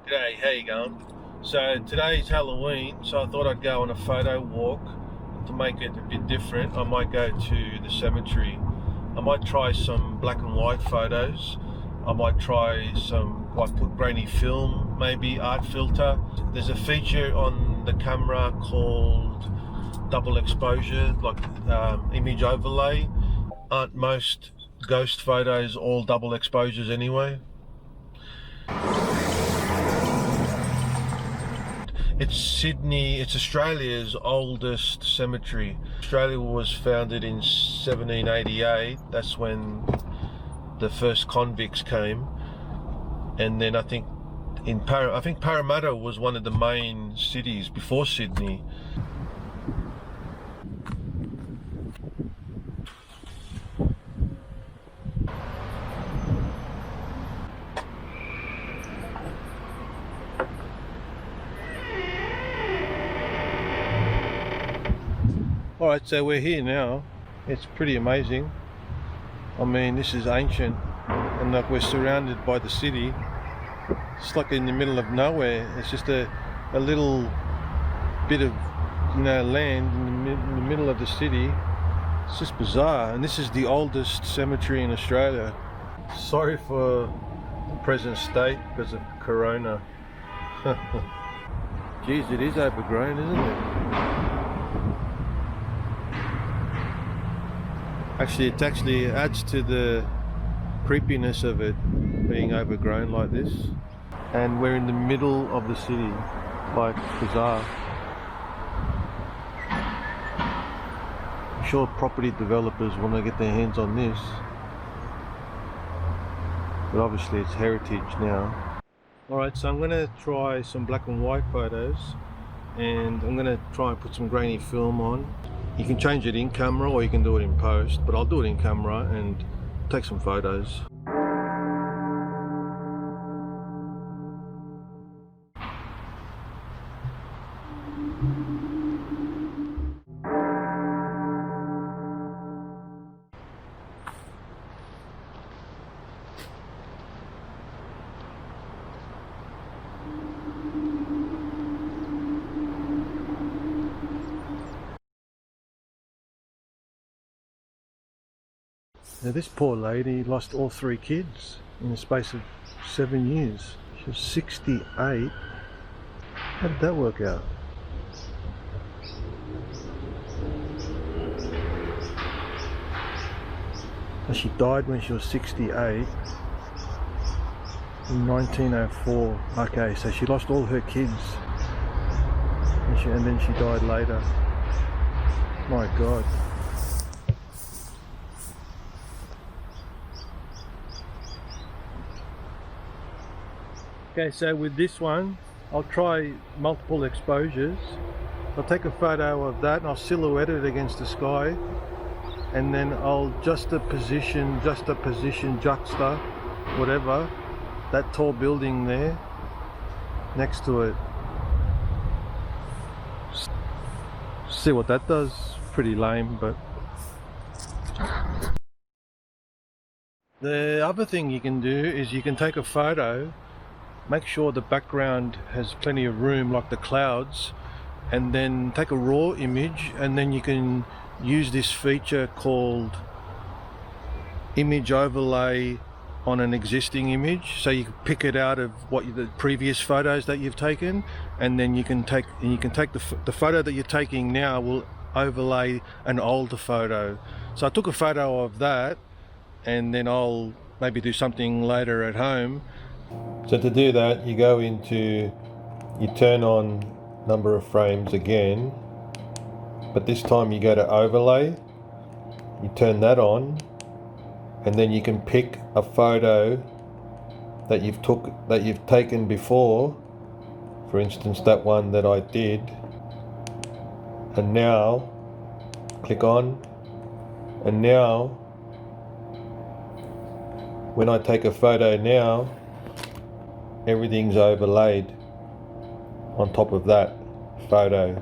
G'day, how you going? So today's Halloween, so I thought I'd go on a photo walk to make it a bit different. I might go to the cemetery. I might try some black and white photos. I might try put grainy film, maybe art filter. There's a feature on the camera called double exposure, like image overlay. Aren't most ghost photos all double exposures anyway? It's Sydney, it's Australia's oldest cemetery. Australia was founded in 1788. That's when the first convicts came. And then I think Parramatta was one of the main cities before Sydney. Alright, so we're here now. It's pretty amazing. I mean, this is ancient, and like we're surrounded by the city. It's like in the middle of nowhere. It's just a little bit of land in the middle of the city. It's just bizarre, and this is the oldest cemetery in Australia. Sorry for the present state because of Corona. Geez, it is overgrown, isn't it? Actually, it actually adds to the creepiness of it being overgrown like this. And we're in the middle of the city, like bizarre. I'm sure property developers want to get their hands on this, but obviously it's heritage now. Alright, so I'm going to try some black and white photos, and I'm going to try and put some grainy film on. You can change it in camera or you can do it in post, but I'll do it in camera and take some photos. Now this poor lady lost all 3 kids in the space of 7 years. She was 68. How did that work out? And she died when she was 68 in 1904. Okay, so she lost all her kids and then she died later. My God. Okay, so with this one, I'll try multiple exposures. I'll take a photo of that and I'll silhouette it against the sky, and then I'll just a position, juxta, whatever, that tall building there next to it. See what that does. Pretty lame, but the other thing you can do is you can take a photo, make sure the background has plenty of room, like the clouds, and then take a raw image, and then you can use this feature called image overlay on an existing image. So you can pick it out of the previous photos that you've taken, and then you can take the photo that you're taking now will overlay an older photo. So I took a photo of that, and then I'll maybe do something later at home. So to do that, you turn on number of frames again, but this time you go to overlay, you turn that on, and then you can pick a photo that you've taken before, for instance that one that I did, and now click on, and now when I take a photo now, everything's overlaid on top of that photo.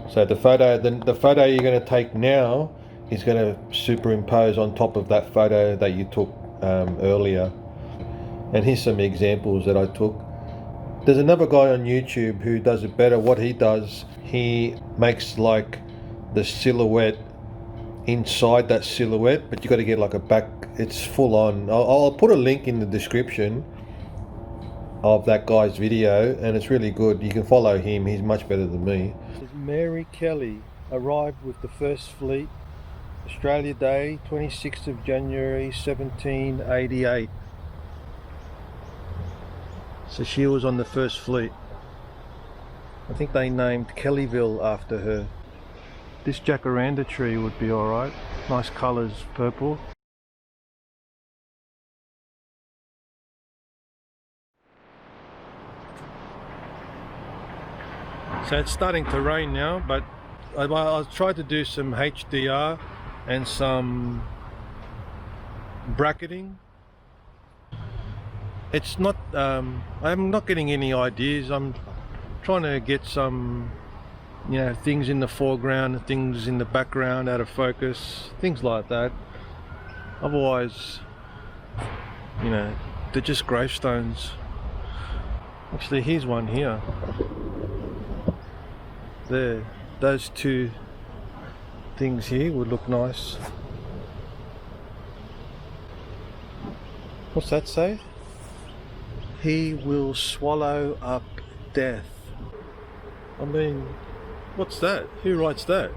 So the photo you're going to take now is going to superimpose on top of that photo that you took earlier. And here's some examples that I took. There's another guy on YouTube who does it better. What he does, he makes like the silhouette inside that silhouette, but you got to get like a back. It's full on. I'll put a link in the description of that guy's video, and it's really good. You can follow him. He's much better than me. Mary Kelly arrived with the first fleet, Australia Day, 26th of January 1788. So she was on the first fleet. I think they named Kellyville after her. This jacaranda tree would be alright. Nice colours, purple. So it's starting to rain now, but I'll try to do some HDR and some bracketing. It's not, I'm not getting any ideas. I'm trying to get some, you know, things in the foreground and things in the background out of focus, things like that. Otherwise, you know, they're just gravestones. Actually, here's one here. There, those two things here would look nice. What's that say? He will swallow up death. I mean, what's that? Who writes that?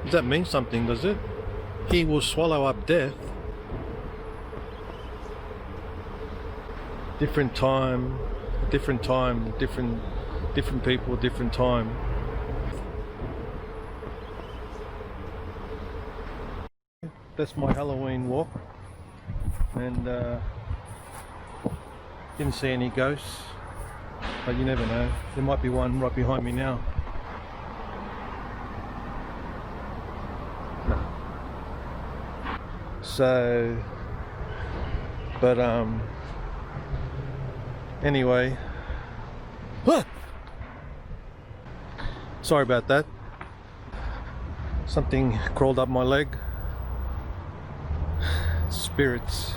Does that mean something, does it? He will swallow up death. Different time, different people, different time. That's my Halloween walk, and didn't see any ghosts, but you never know. There might be one right behind me now. So, but anyway, sorry about that. Something crawled up my leg. Spirits.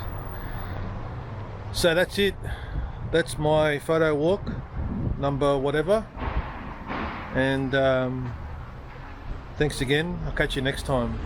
So that's it. That's my photo walk, number whatever. And thanks again. I'll catch you next time.